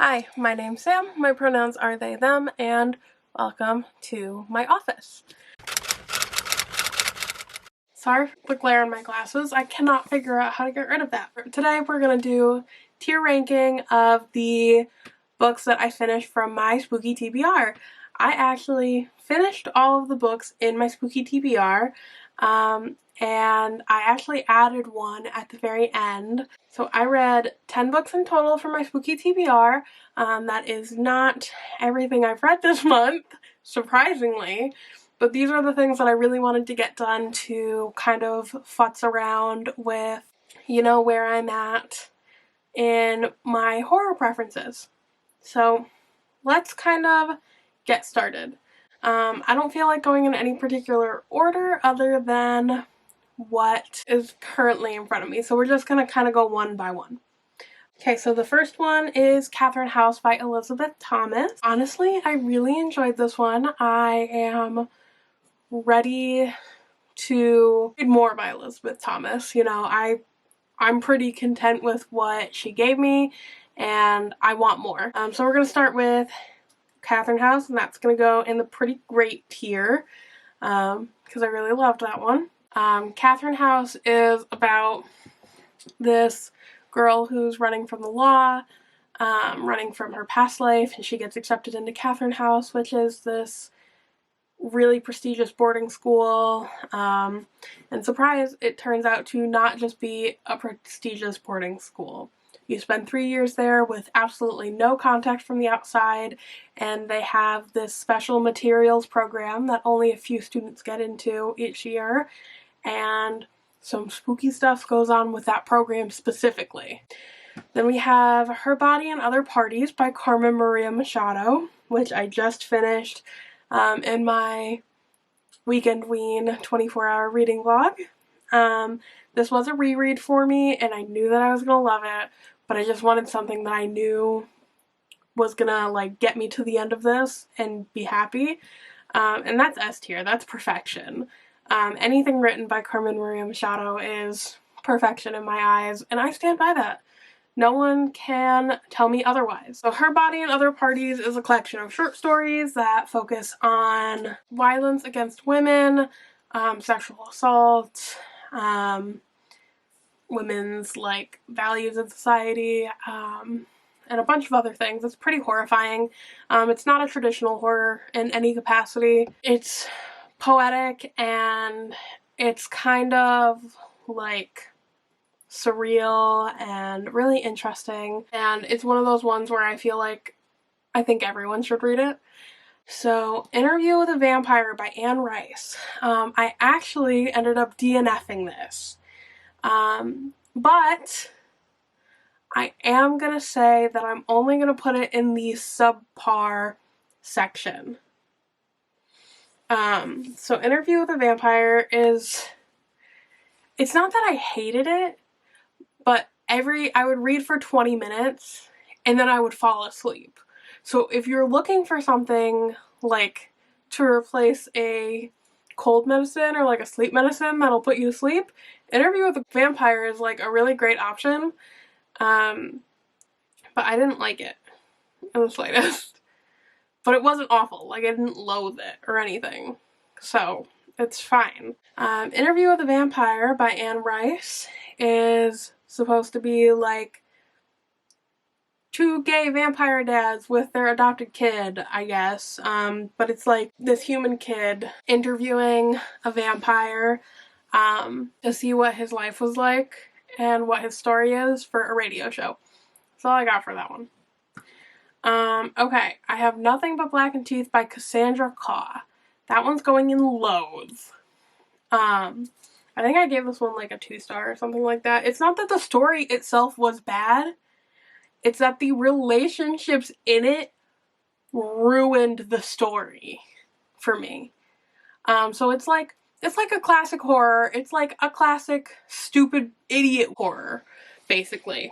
Hi, my name's Sam, my pronouns are they, them, and welcome to my office. Sorry for the glare in my glasses, I cannot figure out how to get rid of that. Today we're going to do tier ranking of the books that I finished from my spooky TBR. I actually finished all of the books in my spooky TBR, and I actually added one at the very end. So I read 10 books in total for my spooky TBR. That is not everything I've read this month, surprisingly, but these are the things that I really wanted to get done to kind of futz around with, where I'm at in my horror preferences. So let's kind of get started. I don't feel like going in any particular order other than what is currently in front of me, so we're just gonna kind of go one by one. Okay, so the first one is Catherine House by Elisabeth Thomas. Honestly, I really enjoyed this one. I am ready to read more by Elisabeth Thomas. I'm pretty content with what she gave me, and I want more. So we're gonna start with Catherine House, and that's gonna go in the pretty great tier, because I really loved that one. Catherine House is about this girl who's running from the law, running from her past life, and she gets accepted into Catherine House, which is this really prestigious boarding school, and surprise, it turns out to not just be a prestigious boarding school. You spend 3 years there with absolutely no contact from the outside, and they have this special materials program that only a few students get into each year, and some spooky stuff goes on with that program specifically. Then we have Her Body and Other Parties by Carmen Maria Machado, which I just finished in my Weekend Ween 24-hour reading vlog. This was a reread for me, and I knew that I was going to love it, but I just wanted something that I knew was gonna get me to the end of this and be happy. And that's S tier, that's perfection. Anything written by Carmen Maria Machado is perfection in my eyes, and I stand by that. No one can tell me otherwise. So Her Body and Other Parties is a collection of short stories that focus on violence against women, sexual assault, women's values in society, and a bunch of other things. It's pretty horrifying. It's not a traditional horror in any capacity. It's poetic, and it's kind of surreal and really interesting, and it's one of those ones where I feel like I think everyone should read it. So Interview with a Vampire by Anne Rice. I actually ended up DNFing this, but I am gonna say that I'm only gonna put it in the subpar section. So Interview with a Vampire it's not that I hated it, but I would read for 20 minutes and then I would fall asleep. So if you're looking for something to replace a cold medicine or a sleep medicine that'll put you to sleep, Interview with a Vampire is a really great option. But I didn't like it in the slightest. But it wasn't awful. I didn't loathe it or anything. So it's fine. Interview with a Vampire by Anne Rice is supposed to be two gay vampire dads with their adopted kid, I guess. But it's this human kid interviewing a vampire to see what his life was like and what his story is for a radio show. That's all I got for that one. Okay, I have Nothing But Blackened Teeth by Cassandra Caw. That one's going in loads. I think I gave this one a 2-star or something like that. It's not that the story itself was bad, it's that the relationships in it ruined the story for me. So it's a classic horror. It's a classic stupid idiot horror, basically.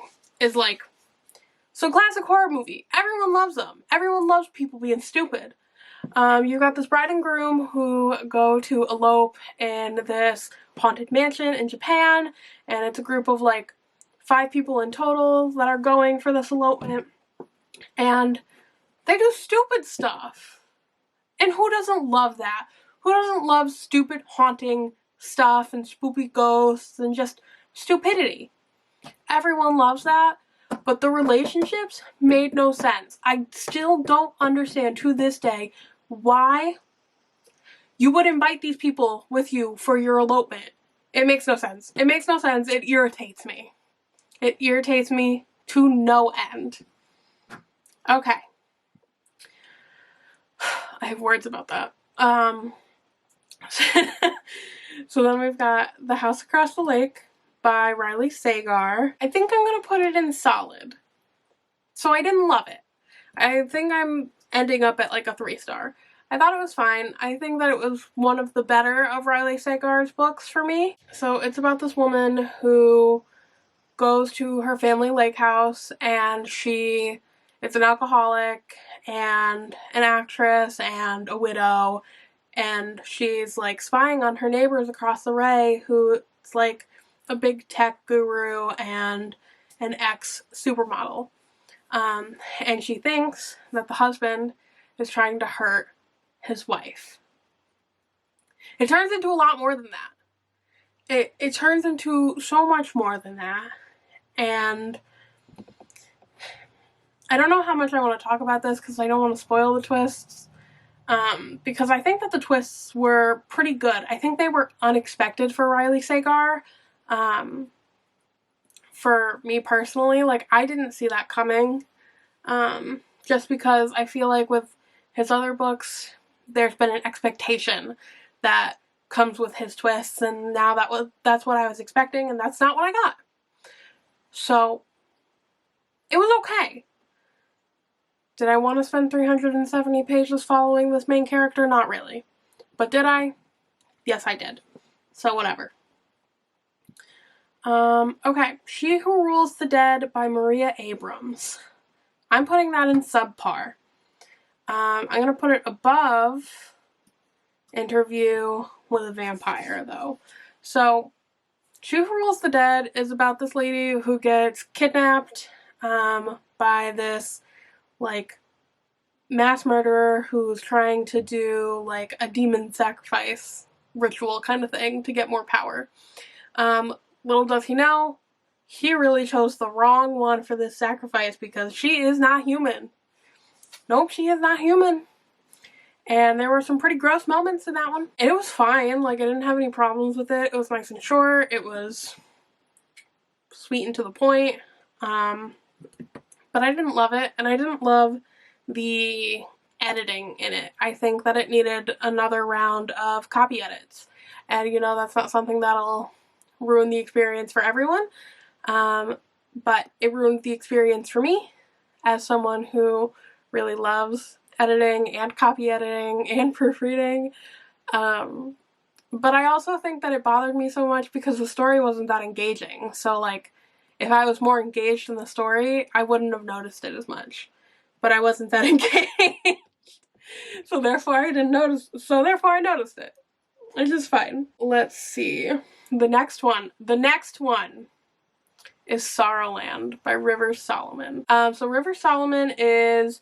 So classic horror movie. Everyone loves them. Everyone loves people being stupid. You got this bride and groom who go to elope in this haunted mansion in Japan, and it's a group of 5 people in total that are going for this elopement. And they do stupid stuff. And who doesn't love that? Who doesn't love stupid haunting stuff and spooky ghosts and just stupidity? Everyone loves that. But the relationships made no sense. I still don't understand to this day why you would invite these people with you for your elopement. It makes no sense. It makes no sense. It irritates me. It irritates me to no end. Okay. I have words about that. So then we've got The House Across the Lake by Riley Sagar. I think I'm going to put it in solid. So I didn't love it. I think I'm ending up at like a 3-star. I thought it was fine. I think that it was one of the better of Riley Sagar's books for me. So it's about this woman who goes to her family lake house, and she is an alcoholic and an actress and a widow, and she's like spying on her neighbors across the way who's like a big tech guru and an ex-supermodel. And she thinks that the husband is trying to hurt his wife. It turns into a lot more than that. It turns into so much more than that. And I don't know how much I want to talk about this because I don't want to spoil the twists. Because I think that the twists were pretty good. I think they were unexpected for Riley Sagar. For me personally, like, I didn't see that coming. Just because I feel like with his other books, there's been an expectation that comes with his twists, and now that's what I was expecting, and that's not what I got. So, it was okay. Did I want to spend 370 pages following this main character? Not really. But did I? Yes, I did. So, whatever. Okay. She Who Rules the Dead by Maria Abrams. I'm putting that in subpar. I'm going to put it above Interview with a Vampire, though. So, She Who Rules the Dead is about this lady who gets kidnapped by this, like, mass murderer who's trying to do, like, a demon sacrifice ritual kind of thing to get more power. Little does he know, he really chose the wrong one for this sacrifice because she is not human. Nope, she is not human. And there were some pretty gross moments in that one. And it was fine. Like, I didn't have any problems with it. It was nice and short. It was sweet and to the point. But I didn't love it. And I didn't love the editing in it. I think that it needed another round of copy edits. And, you know, that's not something that'll ruin the experience for everyone. But it ruined the experience for me as someone who really loves editing and copy editing and proofreading. But I also think that it bothered me so much because the story wasn't that engaging. So, like, if I was more engaged in the story, I wouldn't have noticed it as much. But I wasn't that engaged. So therefore I noticed it. Which is fine. Let's see. The next one is Sorrowland by Rivers Solomon. So Rivers Solomon is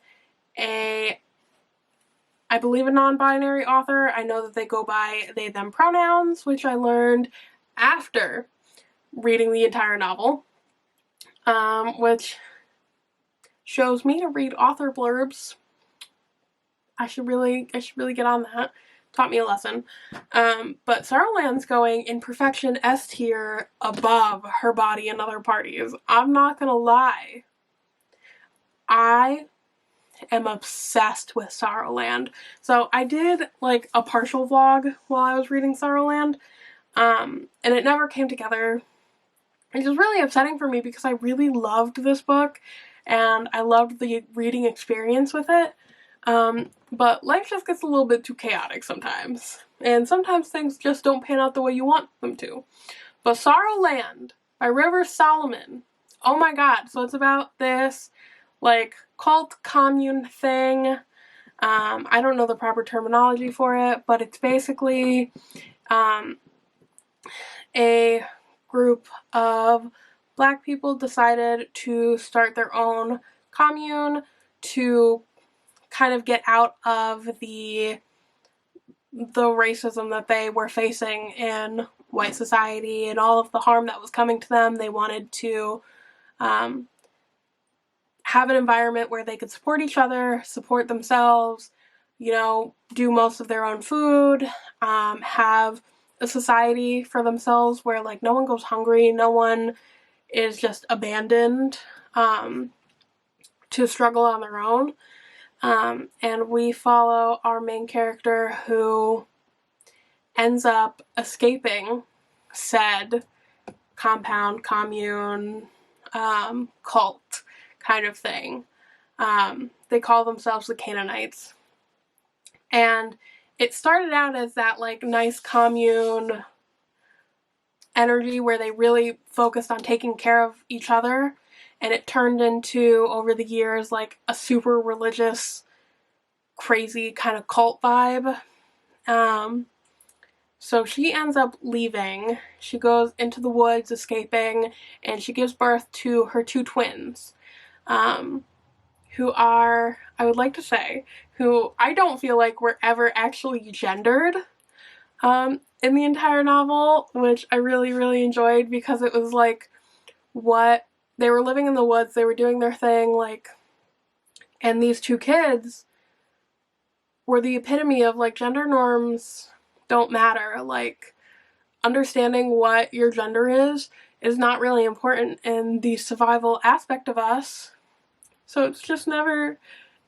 I believe a non-binary author. I know that they go by they, them pronouns, which I learned after reading the entire novel, which shows me to read author blurbs. I should really get on that. Taught me a lesson. But Sorrowland's going in perfection S tier above Her Body and Other Parties. I'm not gonna lie. I am obsessed with Sorrowland. So I did like a partial vlog while I was reading Sorrowland, and it never came together. It was really upsetting for me because I really loved this book and I loved the reading experience with it. But life just gets a little bit too chaotic sometimes, and sometimes things just don't pan out the way you want them to. But Sorrowland by Rivers Solomon, oh my god, so it's about this, like, cult commune thing. I don't know the proper terminology for it, but it's basically, a group of Black people decided to start their own commune to kind of get out of the racism that they were facing in white society and all of the harm that was coming to them. They wanted to have an environment where they could support each other, support themselves, you know, do most of their own food, have a society for themselves where, like, no one goes hungry, no one is just abandoned to struggle on their own. And we follow our main character who ends up escaping said compound, commune, cult kind of thing. They call themselves the Canaanites. And it started out as that, like, nice commune energy where they really focused on taking care of each other. And it turned into, over the years, like a super religious, crazy kind of cult vibe. So she ends up leaving. She goes into the woods, escaping, and she gives birth to her two twins, who are, I would like to say, who I don't feel like were ever actually gendered in the entire novel, which I really, really enjoyed, because it was like what they were living in the woods, they were doing their thing, like, and these two kids were the epitome of, like, gender norms don't matter. Like, understanding what your gender is not really important in the survival aspect of us. So it's just never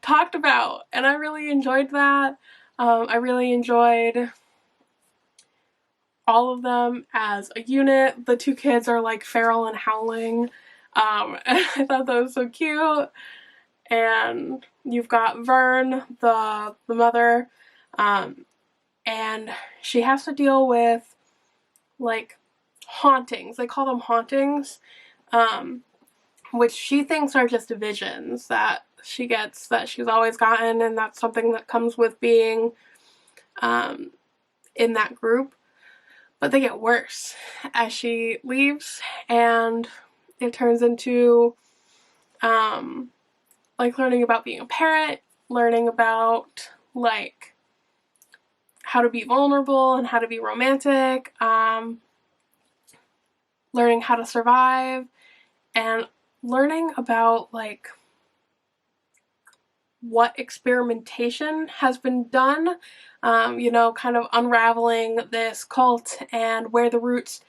talked about. And I really enjoyed that. I really enjoyed all of them as a unit. The two kids are like feral and howling. And I thought that was so cute. And you've got Vern, the mother, and she has to deal with, like, hauntings. They call them hauntings, which she thinks are just visions that she gets, that she's always gotten, and that's something that comes with being in that group. But they get worse as she leaves, and it turns into like learning about being a parent, learning about, like, how to be vulnerable and how to be romantic, learning how to survive, and learning about, like, what experimentation has been done, you know, kind of unraveling this cult and where the roots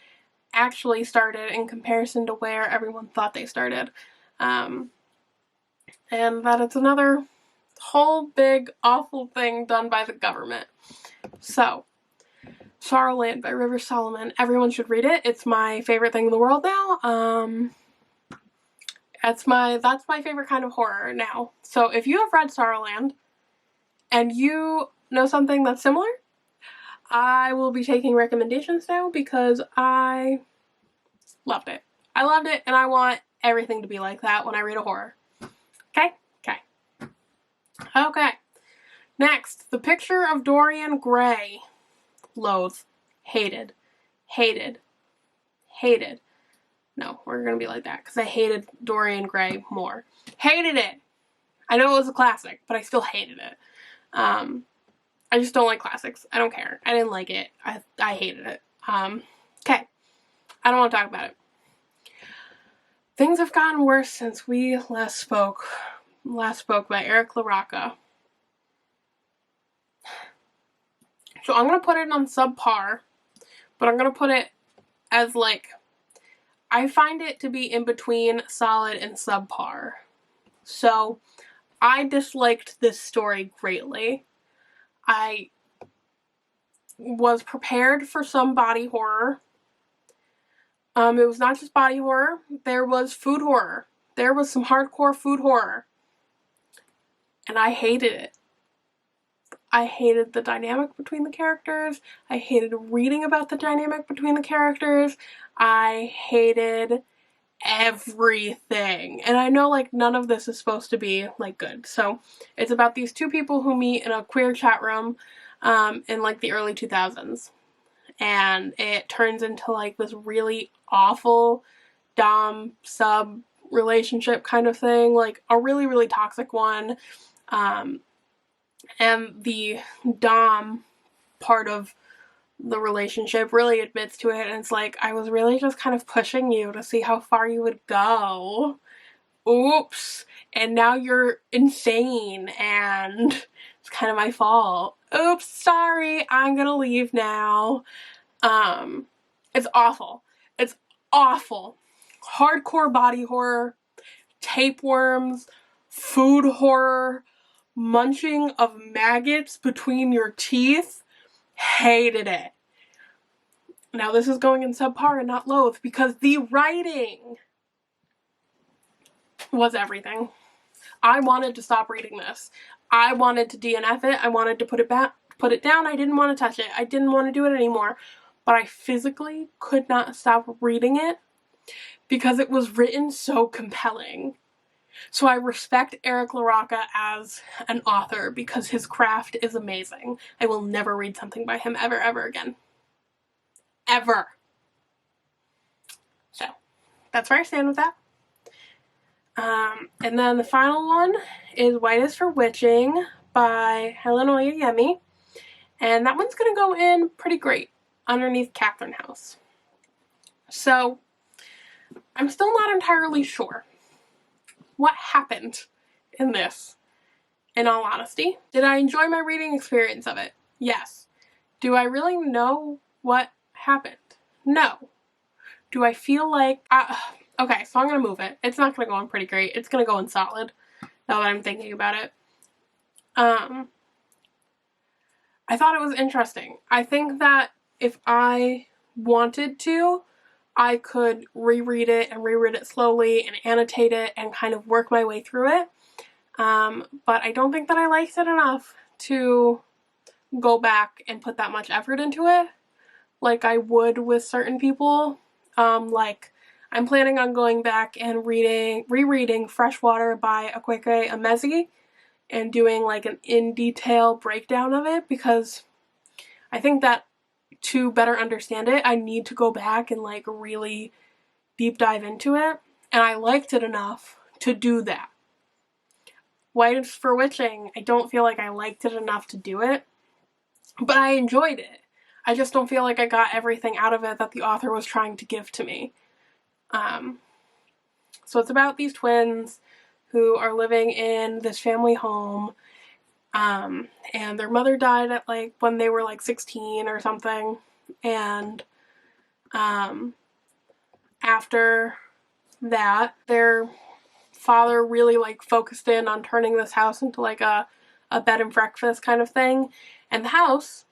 actually started in comparison to where everyone thought they started. And that it's another whole big awful thing done by the government. So, Sorrowland by River Solomon. Everyone should read it. It's my favorite thing in the world now. That's my favorite kind of horror now. So if you have read Sorrowland and you know something that's similar, I will be taking recommendations now, because I loved it. I loved it, and I want everything to be like that when I read a horror. Okay. Next, The Picture of Dorian Gray. Loathe. Hated. No, we're gonna be like that, because I hated Dorian Gray more. Hated it! I know it was a classic, but I still hated it. I just don't like classics. I don't care. I didn't like it. I hated it. Okay. I don't want to talk about it. Things have gotten worse since we last spoke. Last spoke by Eric Larocca. So I'm going to put it on subpar, but I'm going to put it as, like, I find it to be in between solid and subpar. So I disliked this story greatly. I was prepared for some body horror. It was not just body horror. There was food horror. There was some hardcore food horror. And I hated it. I hated the dynamic between the characters. I hated reading about the dynamic between the characters. I hated everything. And I know, like, none of this is supposed to be, like, good. So it's about these two people who meet in a queer chat room in, like, the early 2000s. And it turns into, like, this really awful dom sub relationship kind of thing, like a really, really toxic one. And the Dom part of the relationship really admits to it, and it's like, I was really just kind of pushing you to see how far you would go. Oops. And now you're insane, and it's kind of my fault. Oops, sorry, I'm gonna leave now. It's awful. It's awful. Hardcore body horror, tapeworms, food horror, munching of maggots between your teeth. Hated it. Now this is going in subpar and not loathe, because the writing was everything. I wanted to stop reading this. I wanted to DNF it. I wanted to put it down. I didn't want to touch it. I didn't want to do it anymore. But I physically could not stop reading it because it was written so compelling. So I respect Eric Larocca as an author because his craft is amazing. I will never read something by him ever, ever again. Ever. So, that's where I stand with that. And then the final one is White is for Witching by Helen Oyeyemi. And that one's going to go in pretty great underneath Catherine House. So, I'm still not entirely sure what happened in this, in all honesty. Did I enjoy my reading experience of it? Yes. Do I really know what happened? No. Do I feel like... okay, so I'm going to move it. It's not going to go in pretty great. It's going to go in solid, now that I'm thinking about it. I thought it was interesting. I think that if I wanted to, I could reread it and reread it slowly and annotate it and kind of work my way through it. But I don't think that I liked it enough to go back and put that much effort into it like I would with certain people. Like, I'm planning on going back and rereading Freshwater by Akwaeke Emezi and doing like an in-detail breakdown of it, because I think that to better understand it, I need to go back and like really deep dive into it, and I liked it enough to do that. White is for Witching, I don't feel like I liked it enough to do it, but I enjoyed it. I just don't feel like I got everything out of it that the author was trying to give to me. So it's about these twins who are living in this family home, and their mother died at like when they were like 16 or something, and after that their father really like focused in on turning this house into like a bed and breakfast kind of thing, and the house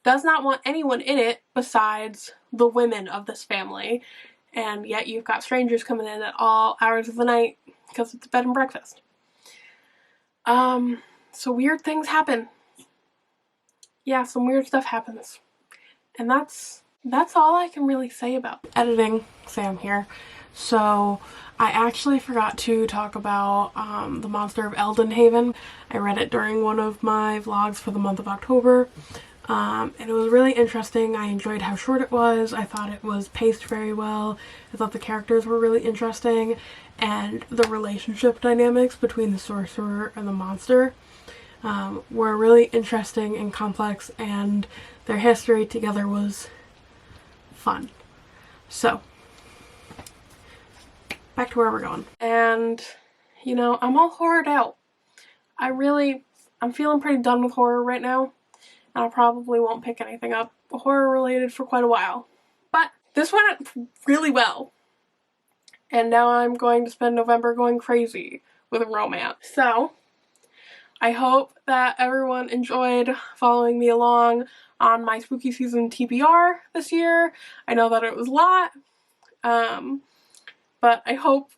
does not want anyone in it besides the women of this family. And yet you've got strangers coming in at all hours of the night because it's a bed and breakfast. So weird things happen. Yeah, some weird stuff happens. And that's all I can really say about editing. Sam here. So I actually forgot to talk about The Monster of Elendhaven. I read it during one of my vlogs for the month of October. And it was really interesting. I enjoyed how short it was. I thought it was paced very well. I thought the characters were really interesting, and the relationship dynamics between the sorcerer and the monster were really interesting and complex, and their history together was fun. So, back to where we're going. And, you know, I'm all horrored out. I'm feeling pretty done with horror right now. And I probably won't pick anything up horror related for quite a while. But this went really well. And now I'm going to spend November going crazy with romance. So I hope that everyone enjoyed following me along on my spooky season TBR this year. I know that it was a lot. But I hope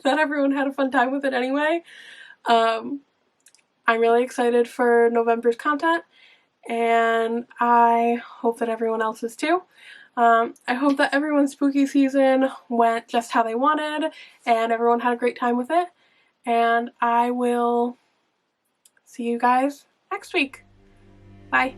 that everyone had a fun time with it anyway. I'm really excited for November's content, and I hope that everyone else is too. I hope that everyone's spooky season went just how they wanted, and everyone had a great time with it. And I will see you guys next week. Bye.